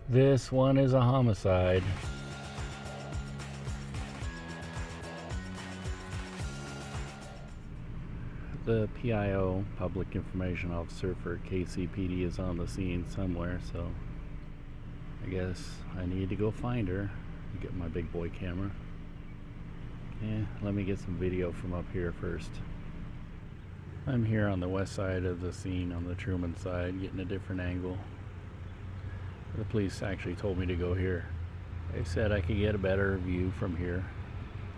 This one is a homicide. The PIO, Public Information Officer for KCPD, is on the scene somewhere, so I guess I need to go find her. Get my big boy camera. Let me get some video from up here first. I'm here on the west side of the scene, on the Truman side, getting a different angle. The police actually told me to go here. They said I could get a better view from here,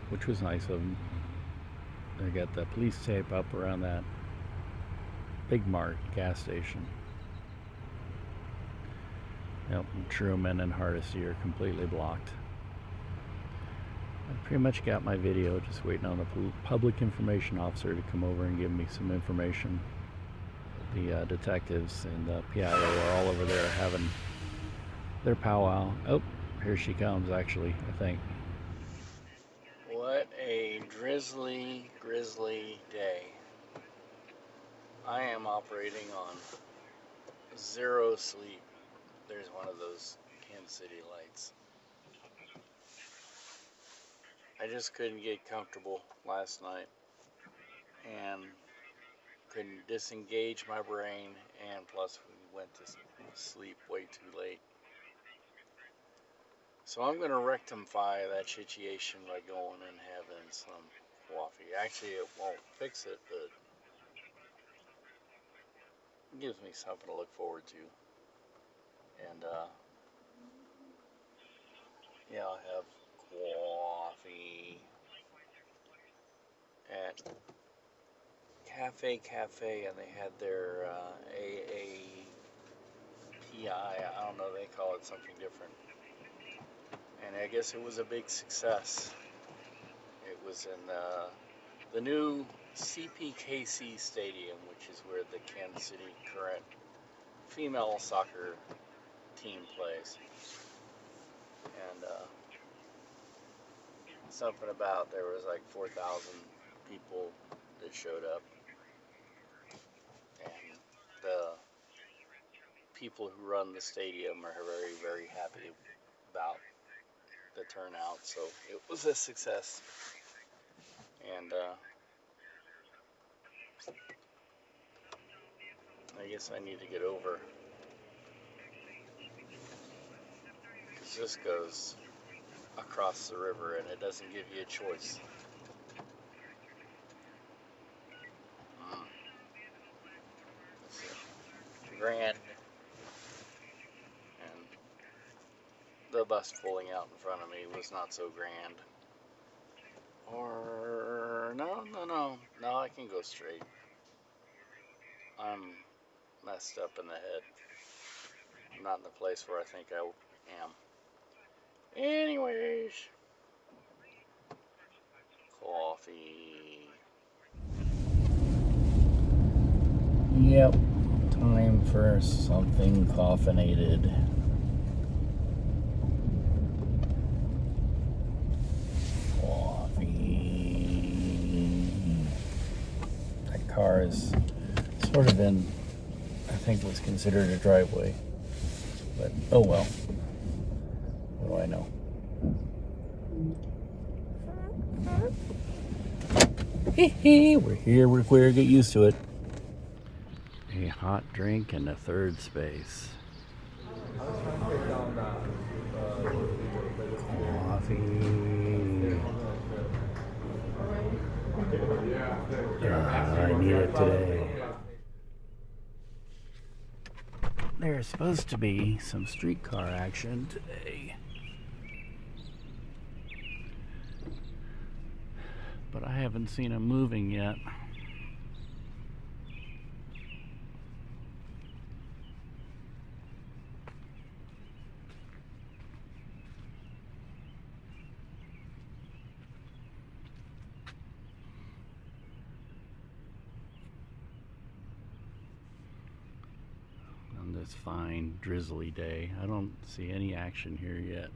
which was nice of them. They got the police tape up around that Big Mart gas station. Yep, Truman and Hardesty are completely blocked. I pretty much got my video, just waiting on the public information officer to come over and give me some information. The detectives and the PIO are all over there having their powwow. Oh, here she comes, actually, I think. What a drizzly, grisly day. I am operating on zero sleep. There's one of those Kansas City lights. I just couldn't get comfortable last night and couldn't disengage my brain, and plus we went to sleep way too late. So I'm going to rectify that situation by going and having some coffee. Actually, it won't fix it, but it gives me something to look forward to. And yeah, I'll have coffee at Cafe, and they had their AAPI. I don't know, they call it something different. And I guess it was a big success. It was in the new CPKC Stadium, which is where the Kansas City current female soccer team plays. And something about there was like 4,000 people that showed up. And the people who run the stadium are very, very happy about the turnout. So it was a success. And I guess I need to get over, because this goes across the river and it doesn't give you a choice. Grand, and the bus pulling out in front of me was not so grand. Or no, I can go straight. I'm messed up in the head. I'm not in the place where I think I am. Anyways, coffee. Yep, time for something caffeinated. That car is sort of in, I think, what's considered a driveway. But oh well. What do I know? We're here, we're queer, get used to it. A hot drink in the third space. Coffee. I need it today. There's supposed to be some streetcar action today, but I haven't seen them moving yet. On this fine, drizzly day, I don't see any action here yet.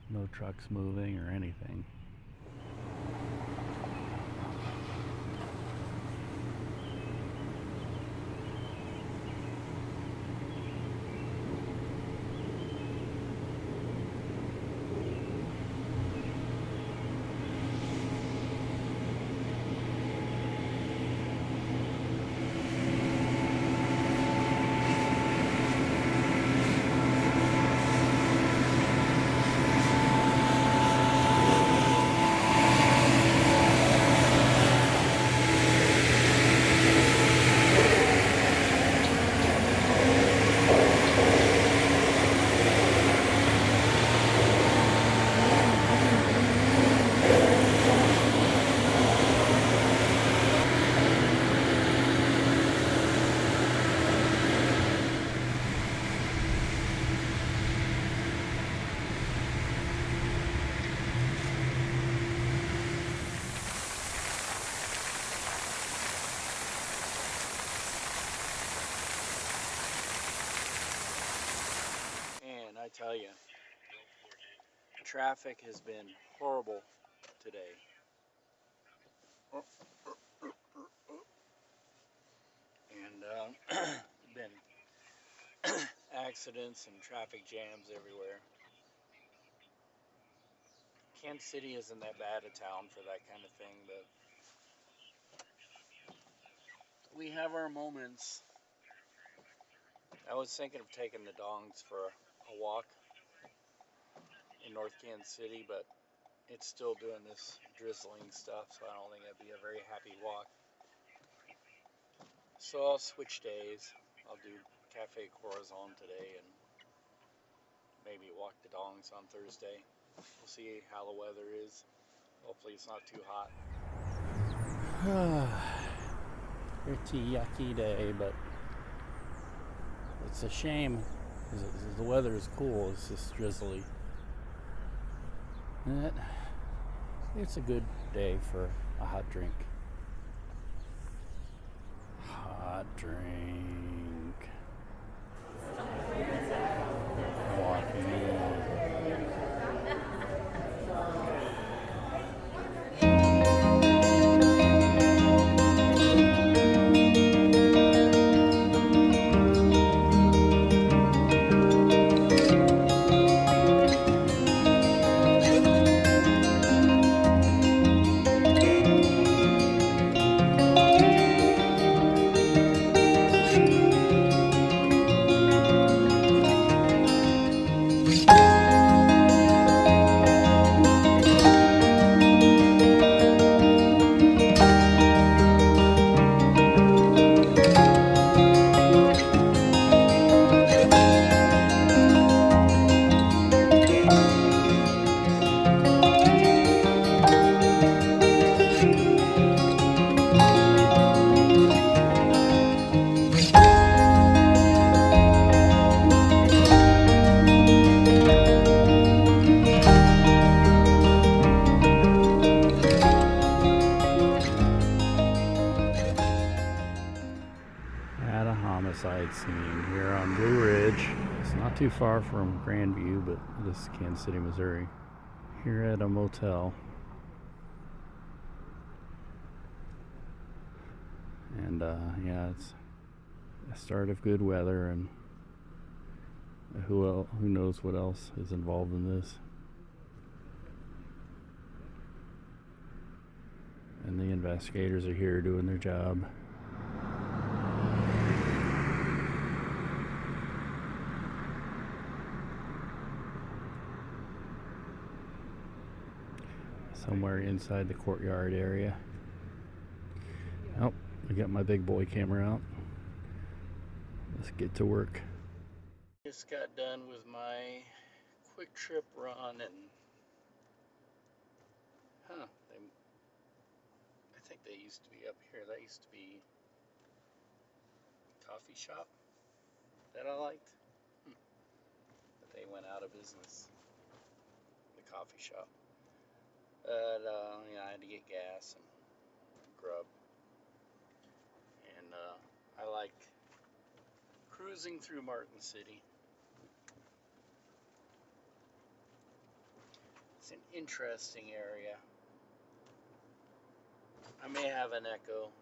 No trucks moving or anything. tell you, traffic has been horrible today. And been accidents and traffic jams everywhere. Kansas City isn't that bad a town for that kind of thing, but we have our moments. I was thinking of taking the dongs for a walk in North Kansas City, but it's still doing this drizzling stuff, so I don't think it'd be a very happy walk. So I'll switch days. I'll do Cafe Corazon today and maybe walk the dongs on Thursday. We'll see how the weather is. Hopefully it's not too hot. Pretty yucky day, but it's a shame because the weather is cool. It's just drizzly. And it's a good day for a hot drink. Hot drink. Walking. At a homicide scene here on Blue Ridge. It's not too far from Grandview, but this is Kansas City, Missouri. Here at a motel. And yeah, it's a start of good weather, and who knows what else is involved in this. And the investigators are here doing their job. Somewhere inside the courtyard area. Oh, I got my big boy camera out. Let's get to work. Just got done with my quick trip run, and I think they used to be up here. That used to be a coffee shop that I liked, but they went out of business. The coffee shop. But I had to get gas and grub, and I like cruising through Martin City. It's an interesting area. I may have an echo.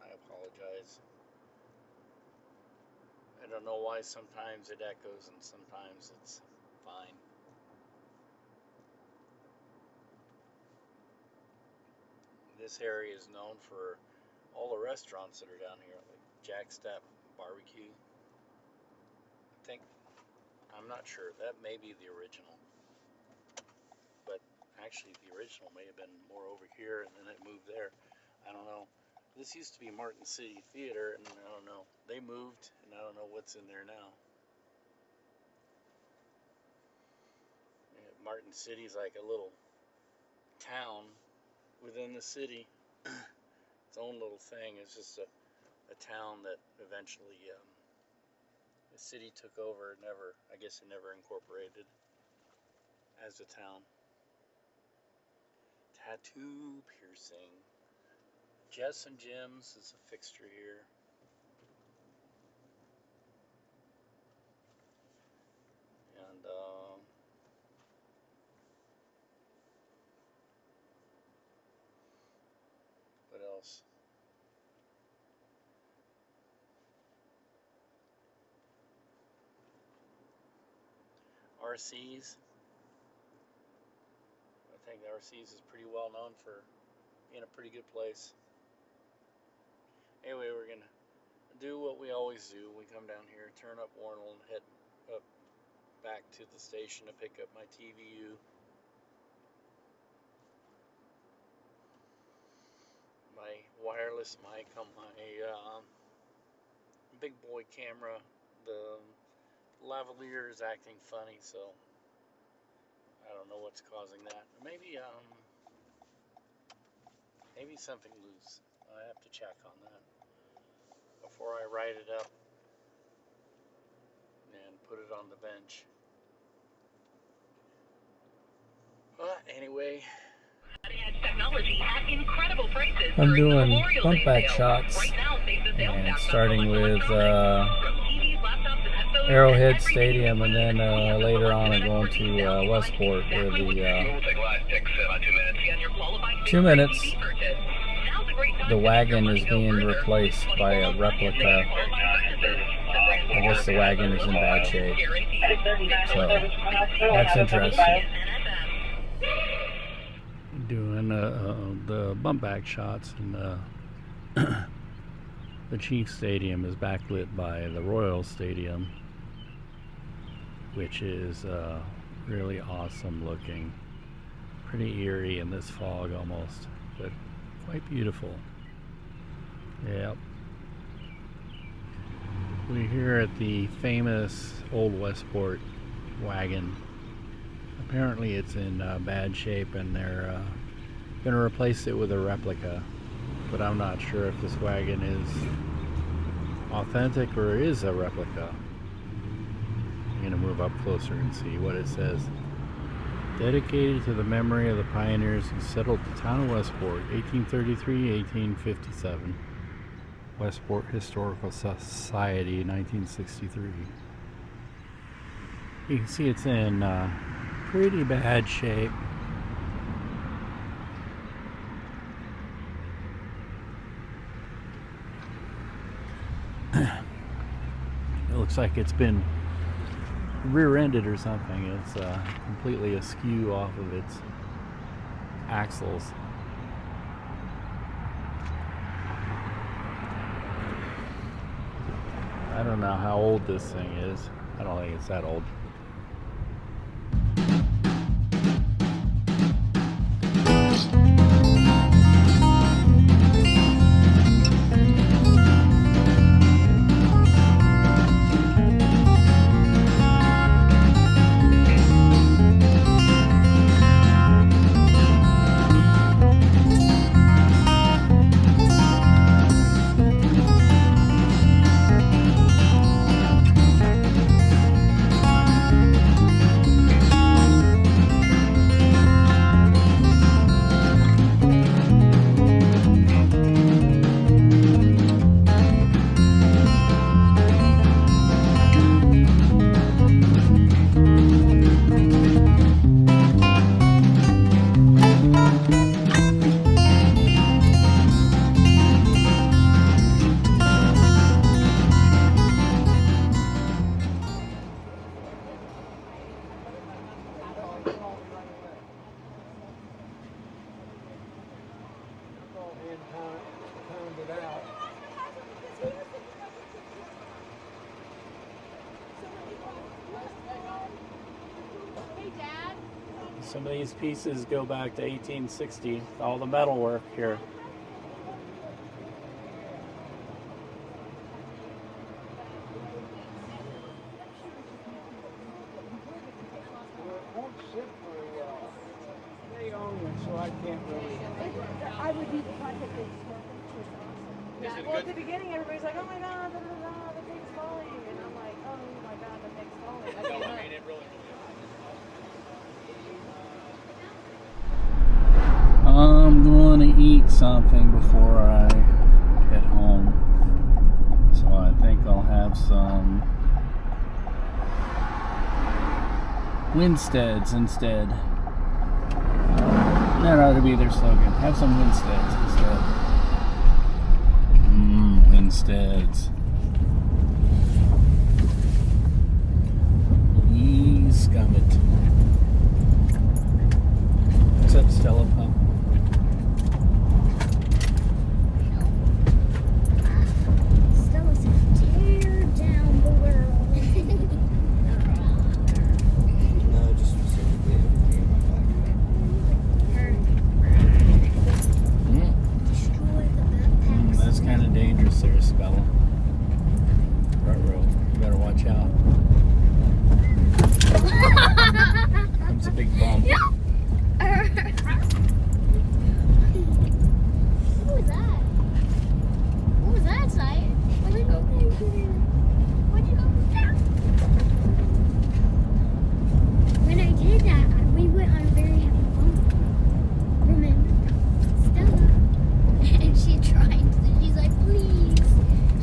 I apologize. I don't know why sometimes it echoes and sometimes it's fine. This area is known for all the restaurants that are down here, like Jack Step Barbecue. I think, I'm not sure, that may be the original. But actually the original may have been more over here and then it moved there. I don't know. This used to be Martin City Theater, and I don't know. They moved, and I don't know what's in there now. Martin City's like a little town within the city. Its own little thing. It's just a town that eventually the city took over. I guess it never incorporated as a town. Tattoo piercing. Jess and Jim's is a fixture here. And RC's. I think the RC's is pretty well known for being a pretty good place. Anyway, we're gonna do what we always do. We come down here, turn up Warnell, and head up back to the station to pick up my TVU. My wireless mic on my big boy camera. The lavalier is acting funny, so I don't know what's causing that. Maybe something loose. I have to check on that before I write it up and put it on the bench. Anyway, I'm doing bump back shots, and starting with Arrowhead Stadium, and then later on I'm going to Westport, where the 2 minutes, the wagon is being replaced by a replica. I guess the wagon is in bad shape, so that's interesting. Doing the bump back shots, and the Chiefs Stadium is backlit by the Royal Stadium, which is really awesome looking. Pretty eerie in this fog almost, but quite beautiful. Yep. We're here at the famous old Westport wagon. Apparently it's in bad shape, and they're going to replace it with a replica, but I'm not sure if this wagon is authentic or is a replica. I'm going to move up closer and see what it says. Dedicated to the memory of the pioneers who settled the town of Westport, 1833-1857. Westport Historical Society, 1963. You can see it's in pretty bad shape. It looks like it's been rear-ended or something. It's completely askew off of its axles. I don't know how old this thing is. I don't think it's that old. Some of these pieces go back to 1860, all the metal work here. They own it, so I can't really. I would need to contact the well, at the beginning, everybody's like, oh my god, the thing's falling. And I'm like, oh my god, the thing's falling. No, I mean, it really. I'm going to eat something before I get home. So I think I'll have some Winsteads instead. That ought to be their slogan. Have some Winsteads instead. Winsteads. These scummed house there, Bella. Ruh-roh. You better watch out. Comes a big bump. What was that? What was that, Sai? Where'd you go? Where'd you go? When I did that, we went on a very heavy bump. Remember? Stella. And she's like, please.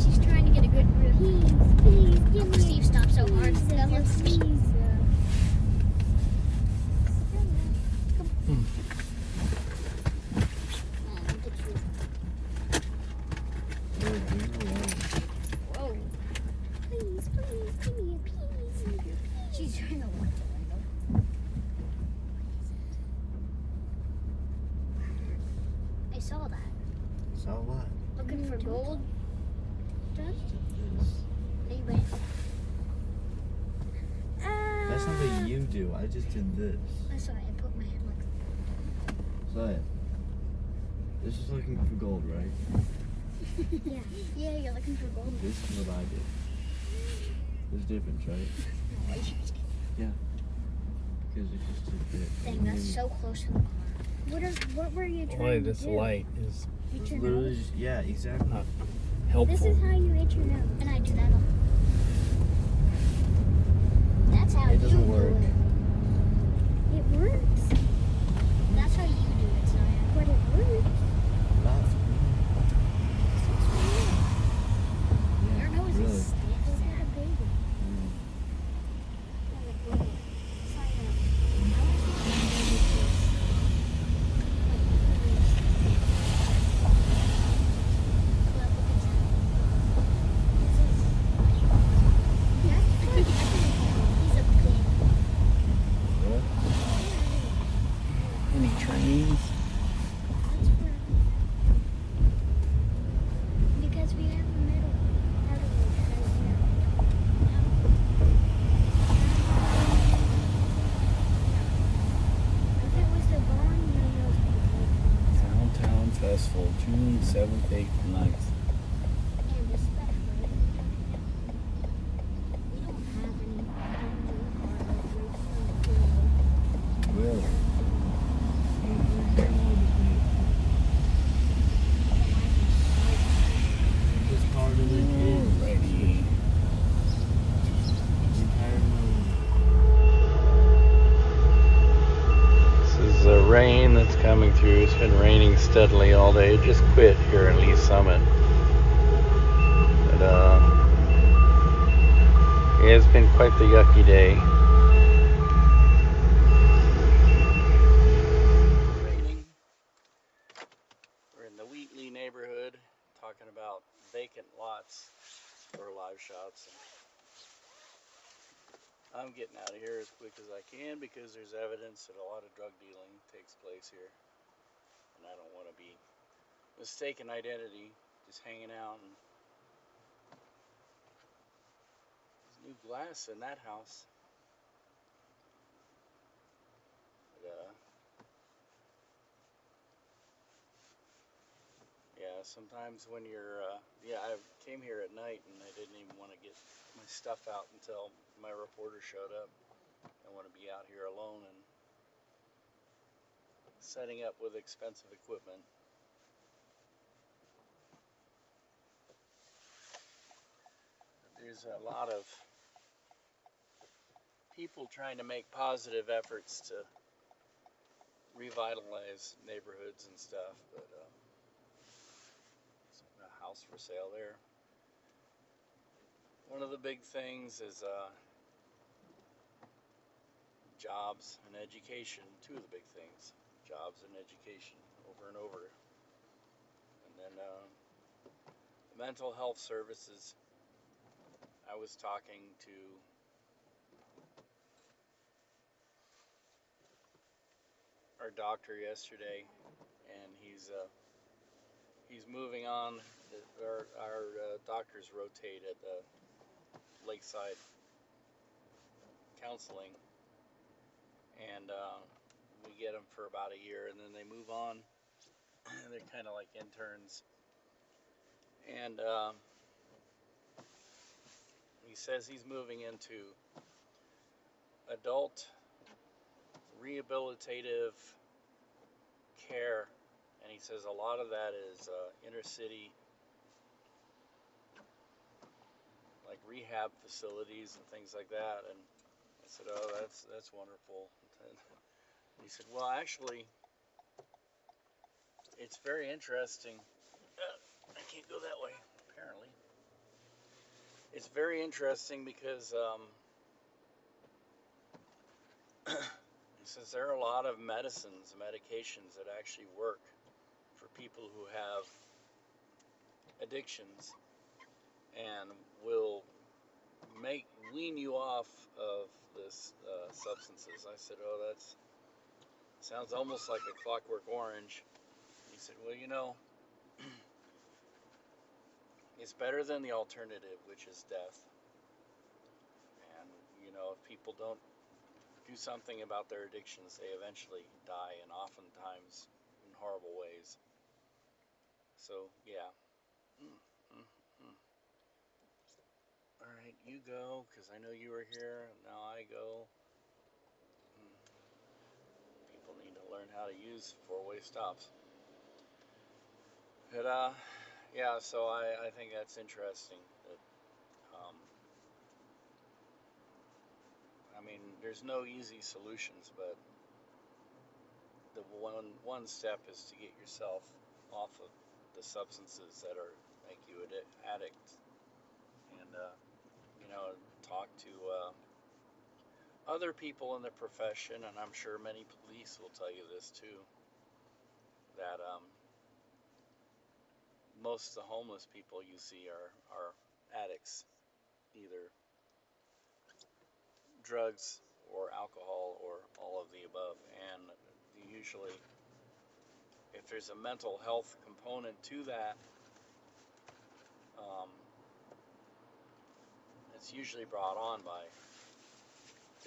She's trying to get a good grip. Please, give me. Steve, stop so hard. Stella, please. Whoa. Please, give me a piece. She's trying to watch the window. I saw that. Saw what? Looking for gold. This. They went. That's something you do. I just did this. I saw it. I put my head like. Saw it. This is looking for gold, right? Yeah. Yeah, you're looking for gold. This is what I did. There's difference, right? Yeah. Because it just did this. Dang, that's so close to the car. What were you trying Boy, to this do? light is It's Eat your literally, nose? yeah, exactly. not helpful. This is how you eat your nose. And I do that all. That's how It you doesn't do work. it. It works. That's how you do it, Saya. But it works. Not Your yeah, nose really. is stiff. It's like a baby. Mm. Like, whoa. Saya, What? Any trains? because we have a middle part of it right here. If it was the barn, your nose would Downtown Festival, June 7th, 8th, 9th. and especially, we don't have any Really? This part of it is Alrighty. the entire moon. This is the rain that's coming through. It's been raining steadily all day. It just quit here in Lee Summit. But yeah, it's been quite the yucky day. Raining. We're in the Wheatley neighborhood talking about vacant lots for live shots. I'm getting out of here as quick as I can because there's evidence that a lot of drug dealing takes place here. And I don't want to be mistaken identity, just hanging out. And there's new glass in that house. But, yeah, sometimes when you're, yeah, I came here at night and I didn't even want to get my stuff out until my reporter showed up. I want to be out here alone and setting up with expensive equipment. There's a lot of people trying to make positive efforts to revitalize neighborhoods and stuff, but there's a house for sale there. One of the big things is jobs and education. Two of the big things, jobs and education, over and over. And then the mental health services. I was talking to our doctor yesterday, and he's moving on. Our doctors rotate at the Lakeside counseling, and we get them for about a year, and then they move on. They're kind of like interns, And he says he's moving into adult rehabilitative care, and he says a lot of that is inner city, like rehab facilities and things like that. And I said, oh, that's wonderful. And he said, well, actually, it's very interesting. I can't go that way, apparently. It's very interesting because he says there are a lot of medications that actually work for people who have addictions and will wean you off of this substances. I said, oh, that sounds almost like a Clockwork Orange. He said, well, it's better than the alternative, which is death. And, if people don't do something about their addictions, they eventually die, and oftentimes in horrible ways. So, yeah. All right, you go, because I know you were here, and now I go. People need to learn how to use four-way stops. But, yeah, so I think that's interesting. That, I mean, there's no easy solutions, but the one step is to get yourself off of the substances that make you an addict, and talk to other people in the profession, and I'm sure many police will tell you this too, that most of the homeless people you see are addicts, either drugs or alcohol or all of the above. And usually, if there's a mental health component to that, it's usually brought on by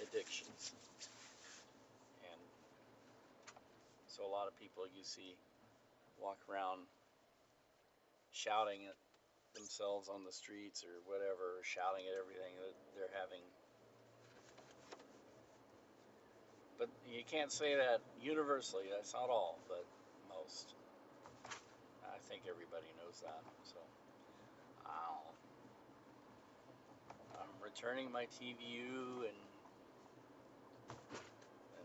addictions. And so a lot of people you see walk around shouting at themselves on the streets or whatever, shouting at everything that they're having. But you can't say that universally, that's not all, but most. I think everybody knows that. So I'm returning my TVU, and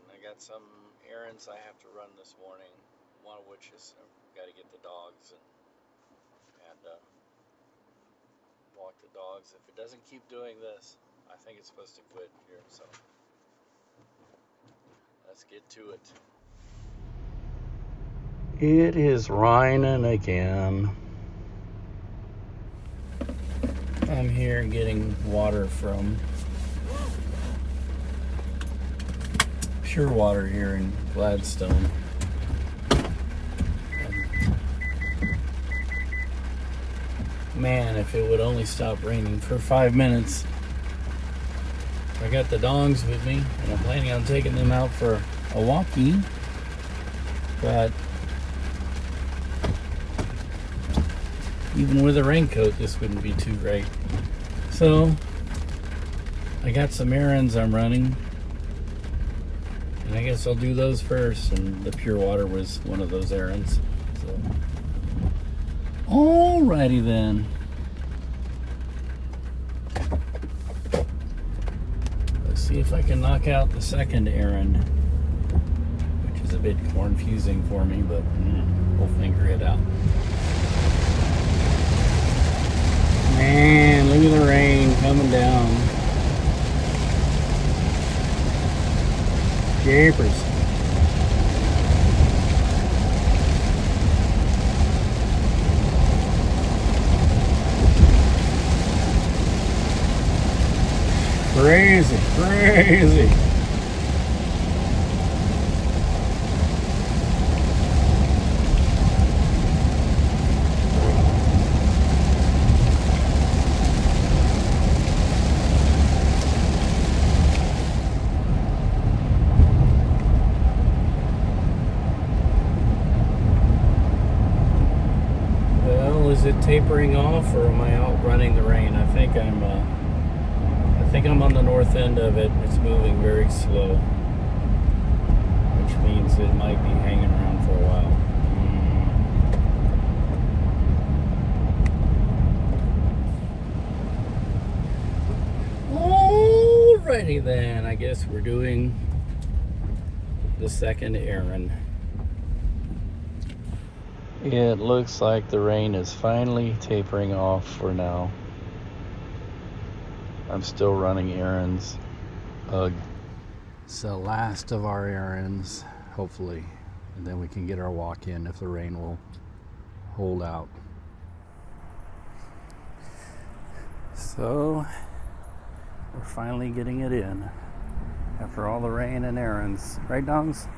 I got some errands I have to run this morning, one of which is I've got to get the dogs and walk the dogs. If it doesn't keep doing this, I think it's supposed to quit here, so let's get to it. It is raining again. I'm here getting water from Pure Water here in Gladstone. Man, if it would only stop raining for 5 minutes. I got the dogs with me, and I'm planning on taking them out for a walkie, but even with a raincoat, this wouldn't be too great. So, I got some errands I'm running, and I guess I'll do those first, and the Pure Water was one of those errands. So, alrighty then. Let's see if I can knock out the second errand, which is a bit confusing for me, but we'll figure it out. Man, look at the rain coming down. Jeepers. Crazy, crazy. Well, is it tapering tapering off, or am I outrunning the rain? I think I'm on the north end of it. It's moving very slow, which means it might be hanging around for a while. Alrighty then, I guess we're doing the second errand. It looks like the rain is finally tapering off for now. I'm still running errands. Ugh. It's the last of our errands, hopefully. And then we can get our walk in if the rain will hold out. So, we're finally getting it in after all the rain and errands. Right, Dongs?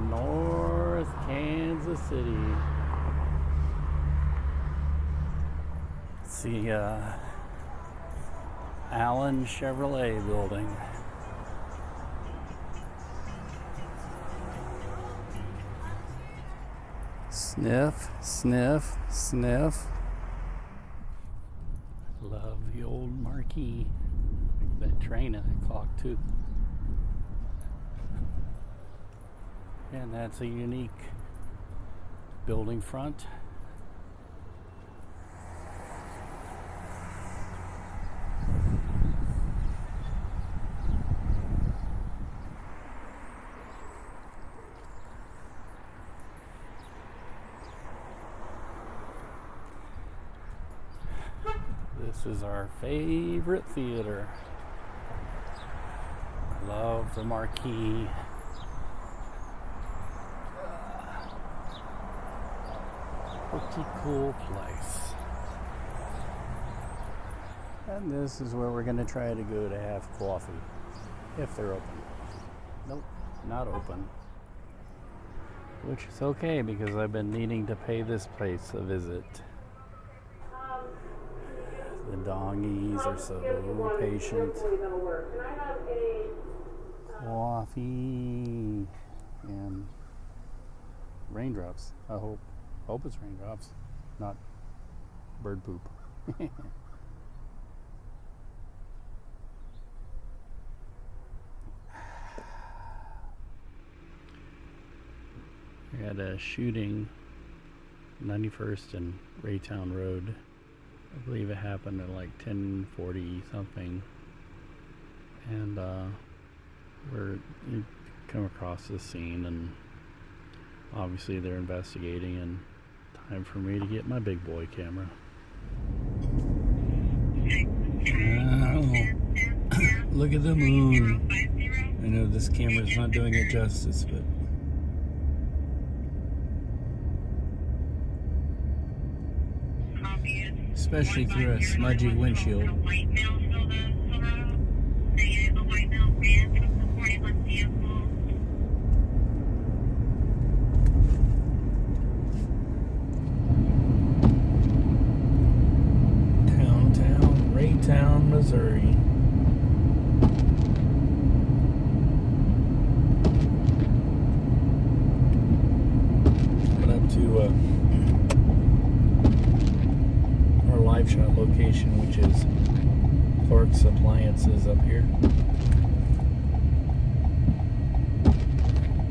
North Kansas City. It's the Allen Chevrolet building. Sniff, sniff, sniff. Love the old marquee. That train and that clock too. And that's a unique building front. This is our favorite theater. I love the marquee. Pretty cool place. And this is where we're going to try to go to have coffee, if they're open. Nope, not open. Which is okay because I've been needing to pay this place a visit. The dongies are so patient. Coffee and raindrops. I hope it's raindrops, not bird poop. We had a shooting 91st and Raytown Road. I believe it happened at like 10:40 something, and you come across this scene, and obviously they're investigating, and time for me to get my big boy camera. Oh, look at the moon. I know this camera's not doing it justice, but especially through a smudgy windshield. Downtown Raytown, Missouri. Coming up to live shot location, which is Clark's Appliances up here.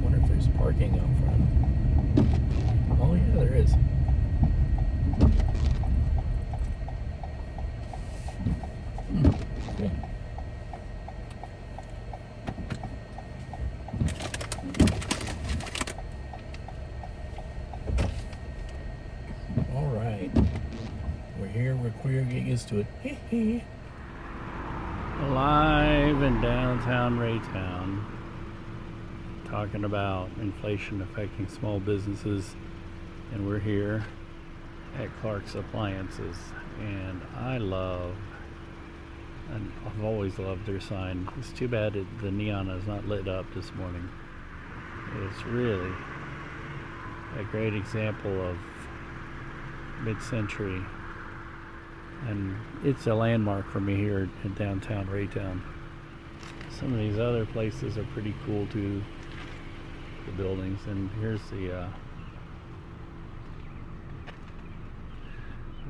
Wonder if there's parking out front. Oh yeah, there is. Cool. All right. We're here, we're queer, get used to it. Live in downtown Raytown, talking about inflation affecting small businesses, and we're here at Clark's Appliances, and I've always loved their sign. It's too bad the neon is not lit up this morning. It's really a great example of mid-century. And it's a landmark for me here in downtown Raytown. Some of these other places are pretty cool too, the buildings. And here's the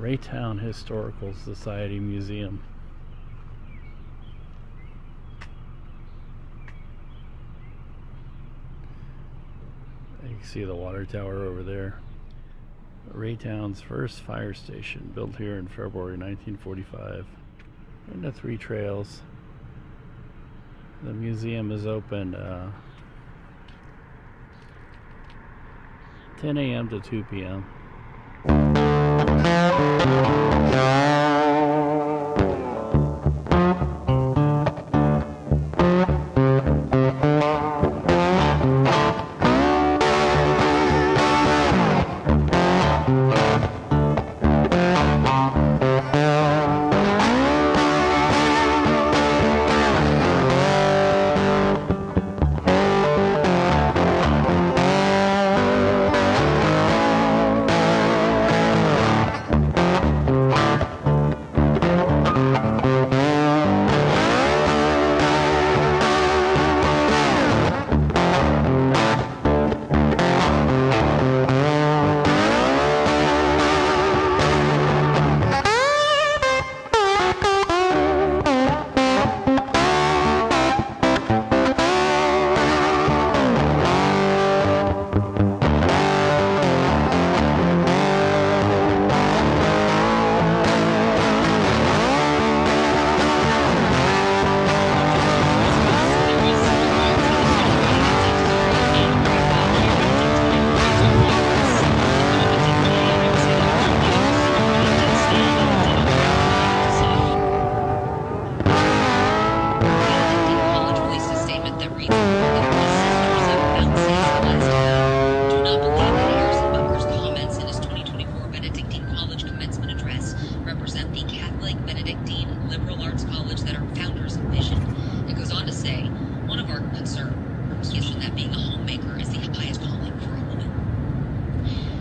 Raytown Historical Society Museum. You can see the water tower over there. Raytown's first fire station, built here in February 1945. And the 3 trails. The museum is open 10 a.m. to 2 p.m.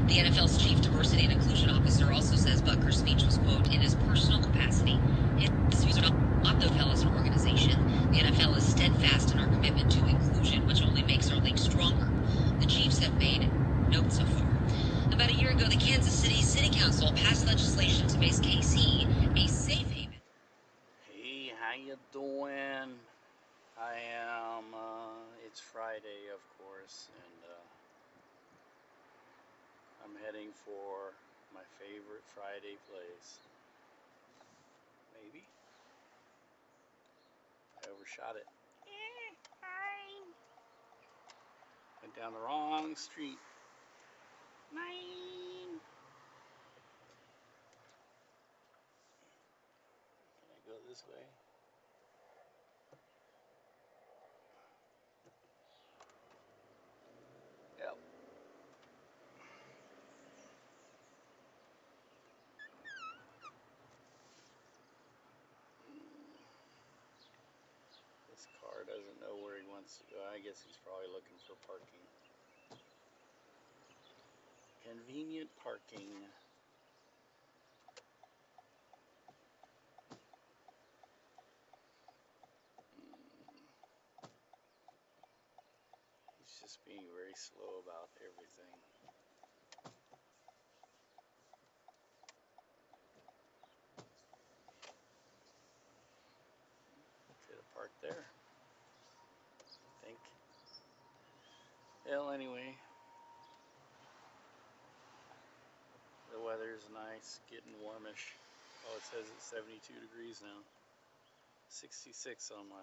The NFL's chief diversity and inclusion officer also says Butker's speech was, quote, in his personal capacity. His views are not the NFL as an organization. The NFL is steadfast in our commitment to inclusion, which only makes our league stronger. The Chiefs have made note so far. About a year ago, the Kansas City City Council passed legislation to make KC a safe haven. Hey, how you doing? I am, it's Friday, of course, and, I'm heading for my favorite Friday place. Maybe? I overshot it. Went down the wrong street. 9. Can I go this way? Yep. This car doesn't know where he wants to go. I guess he's probably looking for parking. Convenient parking. He's just being very slow about everything. Should have parked there, I think. Well, anyway, the weather's nice, getting warmish. Oh, it says it's 72 degrees now. 66 on my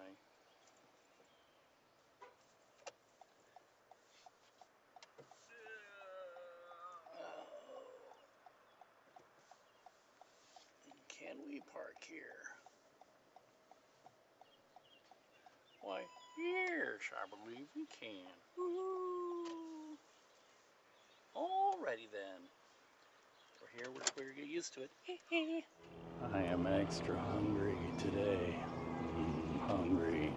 Can we park here? Why, yes, I believe we can. Woo-hoo. Alrighty then. We're here, we're get used to it. I am extra hungry today. Hungry.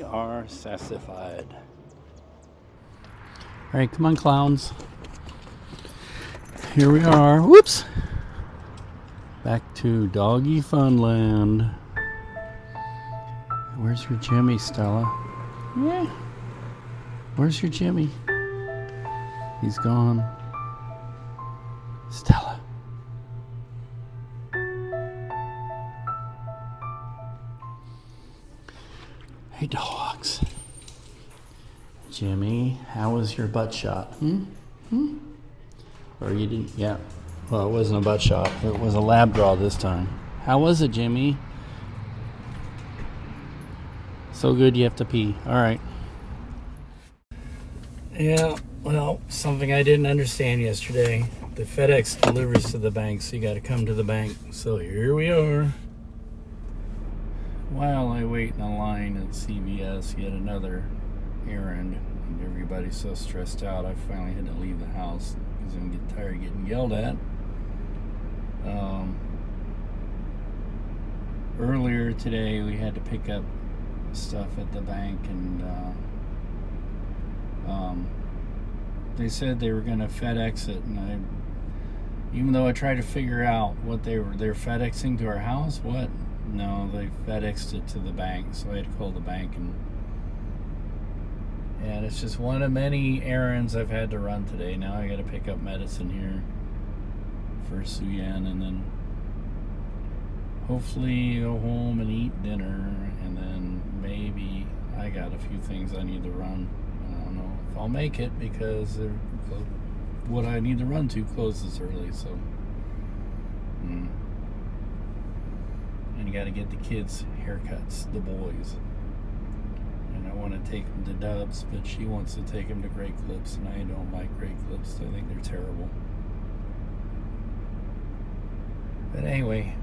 are sassified. Alright, come on, clowns. Here we are. Whoops! Back to Doggy Funland. Where's your Jimmy, Stella? Yeah. Where's your Jimmy? He's gone. Stella. Hey, dogs. Jimmy, how was your butt shot? Or you didn't? Yeah. Well, it wasn't a butt shot. It was a lab draw this time. How was it, Jimmy? So good you have to pee. All right. Yeah, well, something I didn't understand yesterday. The FedEx delivers to the bank, so you got to come to the bank. So here we are. While I wait in a line at CVS, yet another errand, and everybody's so stressed out, I finally had to leave the house because I'm getting tired of getting yelled at. Earlier today, we had to pick up stuff at the bank, and they said they were going to FedEx it, and even though I tried to figure out what they're FedExing to our house, what? No, they FedExed it to the bank, so I had to call the bank, and it's just one of many errands I've had to run today. Now I got to pick up medicine here for Suyen, and then hopefully go home and eat dinner, and then maybe I got a few things I need to run. I don't know if I'll make it because what I need to run to closes early, so and you got to get the kids haircuts, the boys, and I want to take them to Dubs, but she wants to take them to Great Clips, and I don't like Great Clips. I think they're terrible. But anyway.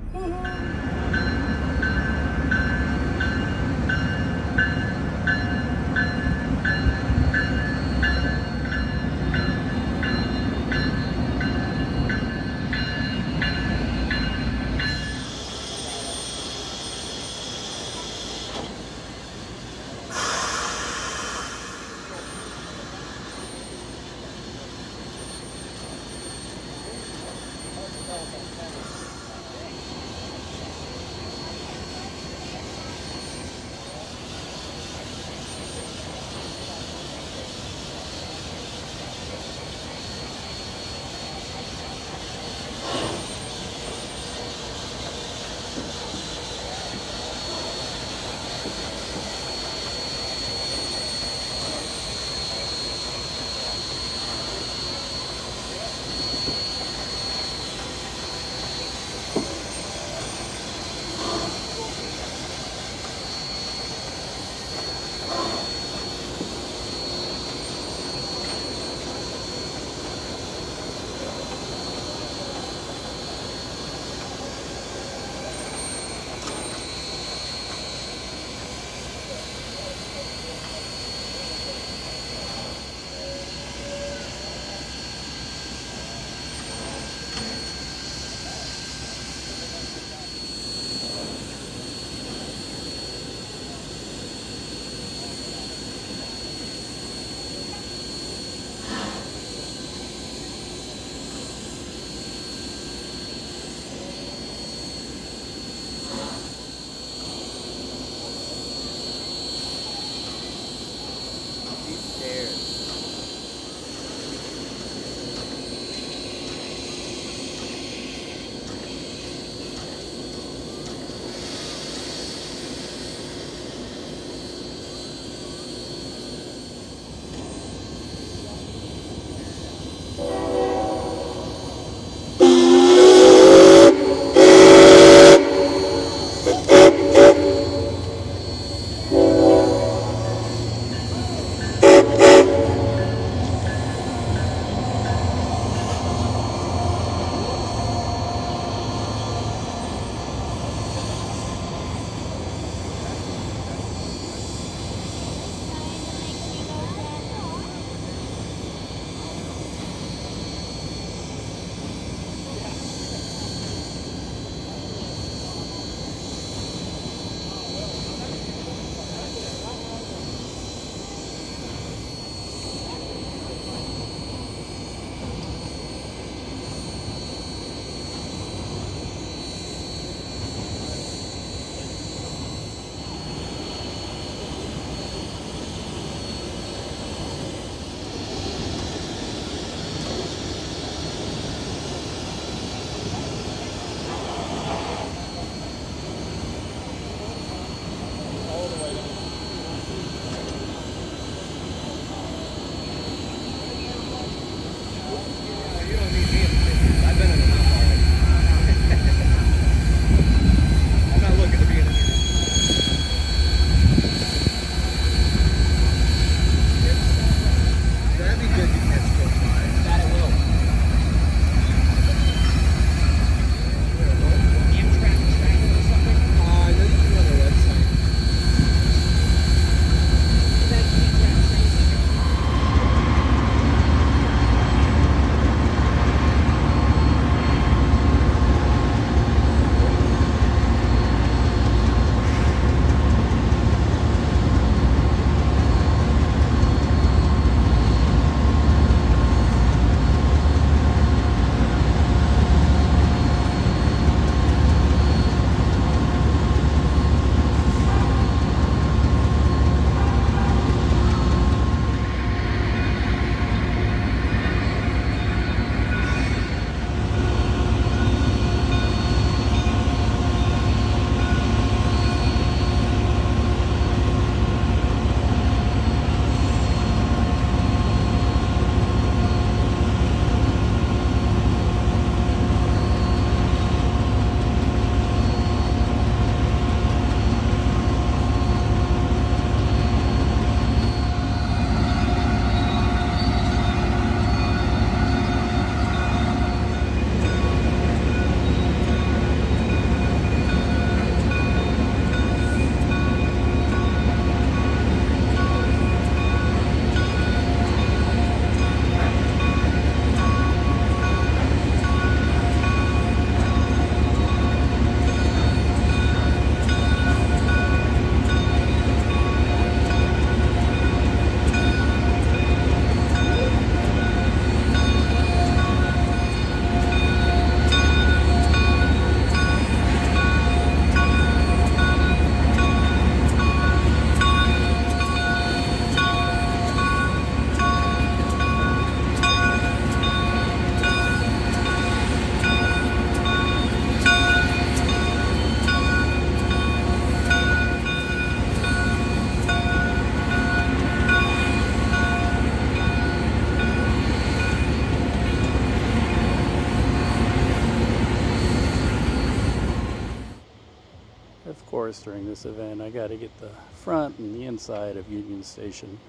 course, during this event, I got to get the front and the inside of Union Station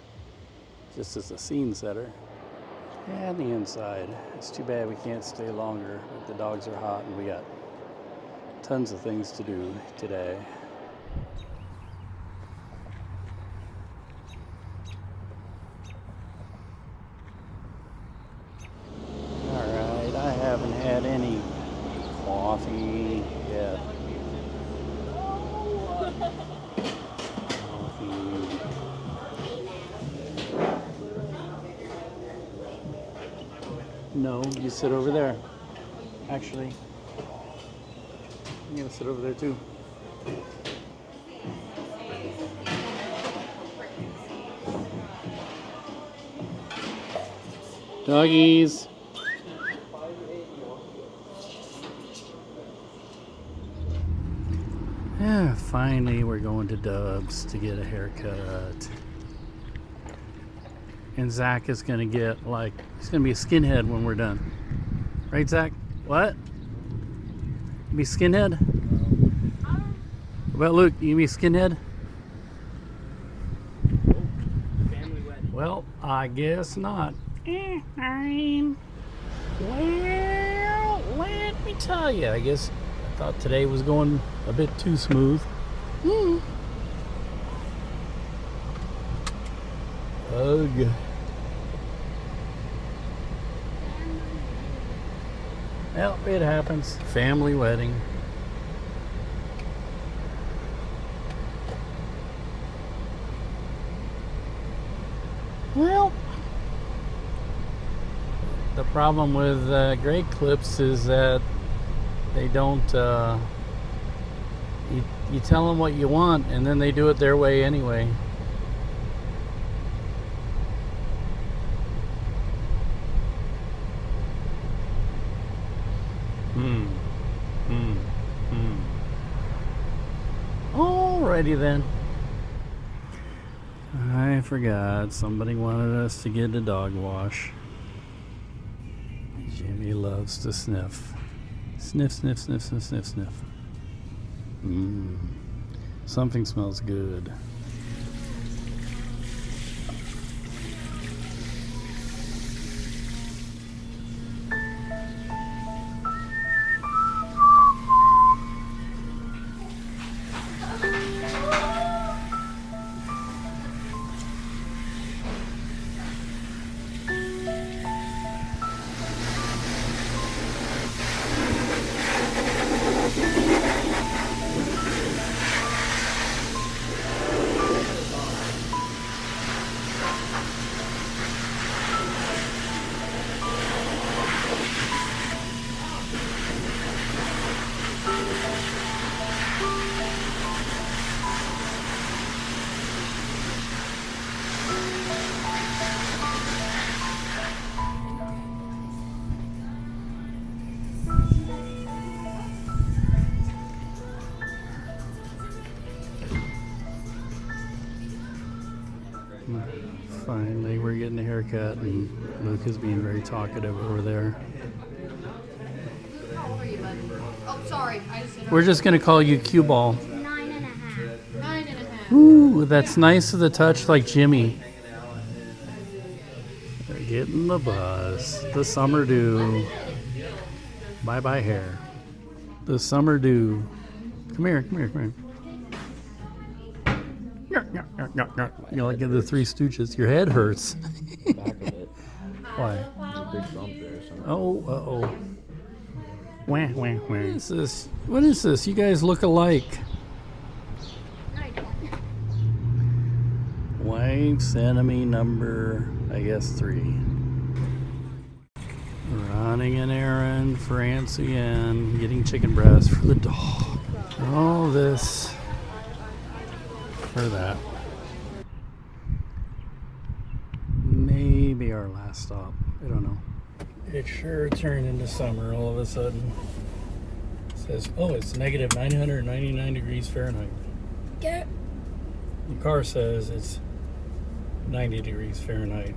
just as a scene setter. And the inside. It's too bad we can't stay longer, but the dogs are hot and we got tons of things to do today. Alright, I haven't had any coffee yet. Coffee. No, you sit over there. Actually, I'm gonna sit over there too. Doggies. Yeah, finally we're going to Dub's to get a haircut. And Zach is gonna get he's gonna be a skinhead when we're done. Right, Zach? What? You be skinhead? What about Luke? You be skinhead? Well, I guess not. Well, let me tell you, I guess I thought today was going a bit too smooth. Ugh. Well, it happens. Family wedding. Well, the problem with Great Clips is that they don't, you tell them what you want and then they do it their way anyway. Alrighty then. I forgot, somebody wanted us to get a dog wash. Jimmy loves to sniff. Sniff, sniff, sniff, sniff, sniff, sniff. Something smells good. Finally, we're getting a haircut, and Luke is being very talkative over there. How old are you, bud? Oh, sorry. We're just going to call you Cue Ball. 9.5. 9.5. Ooh, that's nice of the touch, like Jimmy. They're getting the bus. The summer dew. Bye-bye hair. The summer dew. Come here, come here, come here. You're like the Three Stooges. Your head hurts. Back of it. Why? There's a big bump there or something. Oh, uh-oh. Wah, wah, wah. What is this? What is this? You guys look alike. I don't. Wife's enemy number, I guess, 3. Running an errand for Auntie Ann, getting chicken breast for the dog. All this for that. Maybe our last stop. I don't know. It sure turned into summer all of a sudden. It says, oh, it's negative 999 degrees Fahrenheit. Get. The car says it's 90 degrees Fahrenheit.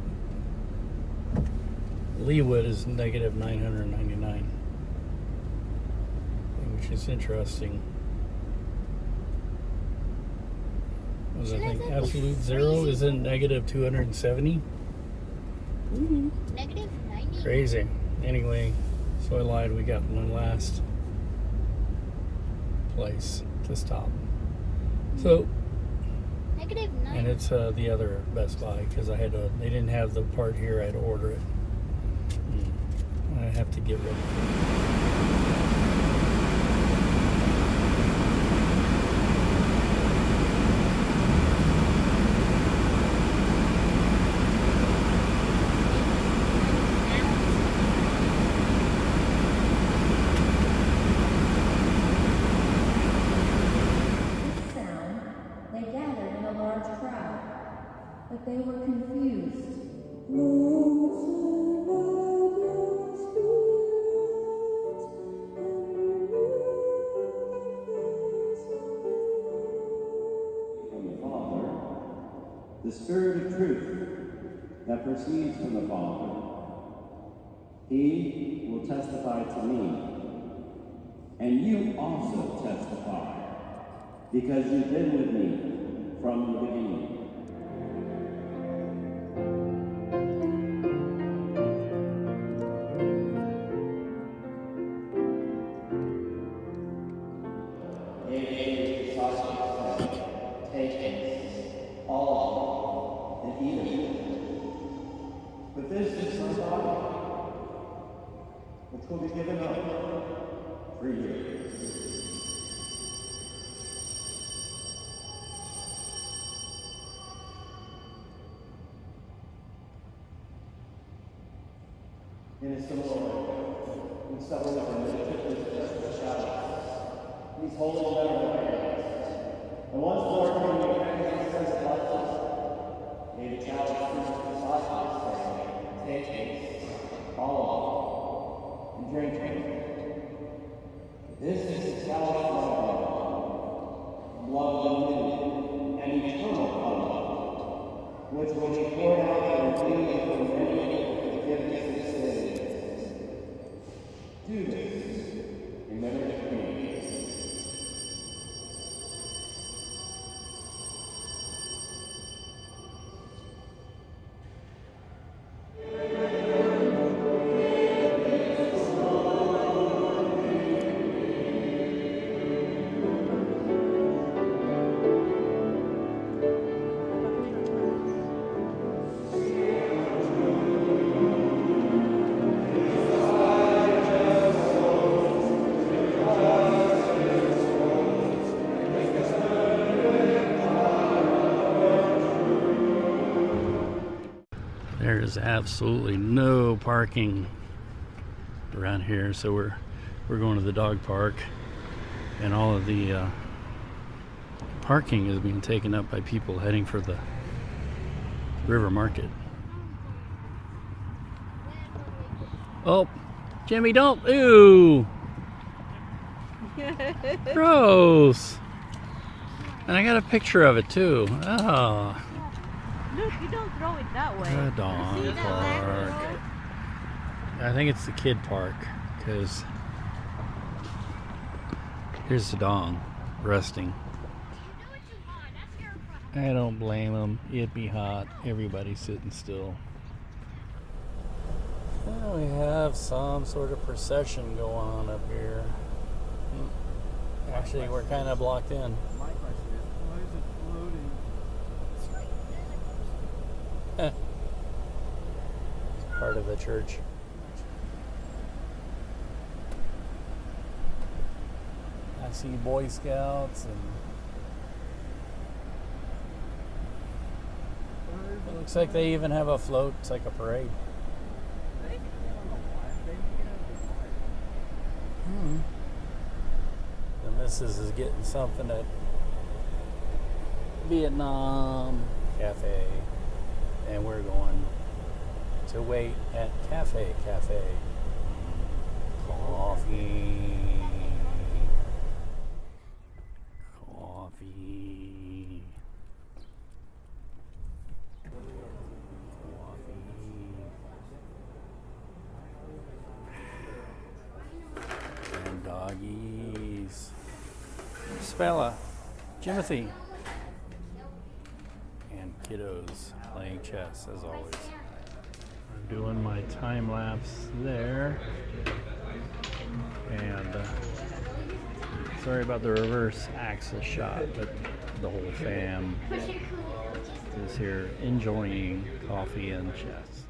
Leawood is negative 999, which is interesting. Was I think absolute zero is in negative 270. Negative 90. Crazy. Anyway, so I lied. We got one last place to stop. So, Negative 90. and it's the other Best Buy because I had to. They didn't have the part here. I had to order it. I have to get rid of it. They gathered in a large crowd, but they were confused. From the Father, the Spirit of truth that proceeds from the Father. He will testify to me, and you also testify, because you've been with me from the beginning. Take it, all of it, and eat of it. But this is my body, which will be given up for you. In a similar way, when supper was ended, he took the chalice, these holy and venerable hands, and once more turning the hands and says blessings, gave the chalice to his disciples, saying, take this, all of it, and drink it. This is the chalice of my blood of the new and eternal covenant, which will be poured out for you and for many for the forgiveness of sins. Do this, remember to me. There's absolutely no parking around here, so we're going to the dog park, and all of the parking is being taken up by people heading for the river market. Oh, Jimmy, don't! Ooh, gross! And I got a picture of it too. Oh. Look, you don't throw it that way. The dog park. I think it's the kid park, because here's the dog resting. I don't blame him. It'd be hot. Everybody's sitting still. Well, we have some sort of procession going on up here. Actually, we're kind of blocked in. My question is, why is it floating? It's part of the church. I see Boy Scouts, and it looks like they even have a float. It's like a parade. The missus is getting something at Vietnam Cafe, and we're going to wait at Cafe. Coffee. And doggies. Spella. Jimothy. kiddos playing chess as always. I'm doing my time lapse there, and sorry about the reverse axis shot, but the whole fam is here enjoying coffee and chess.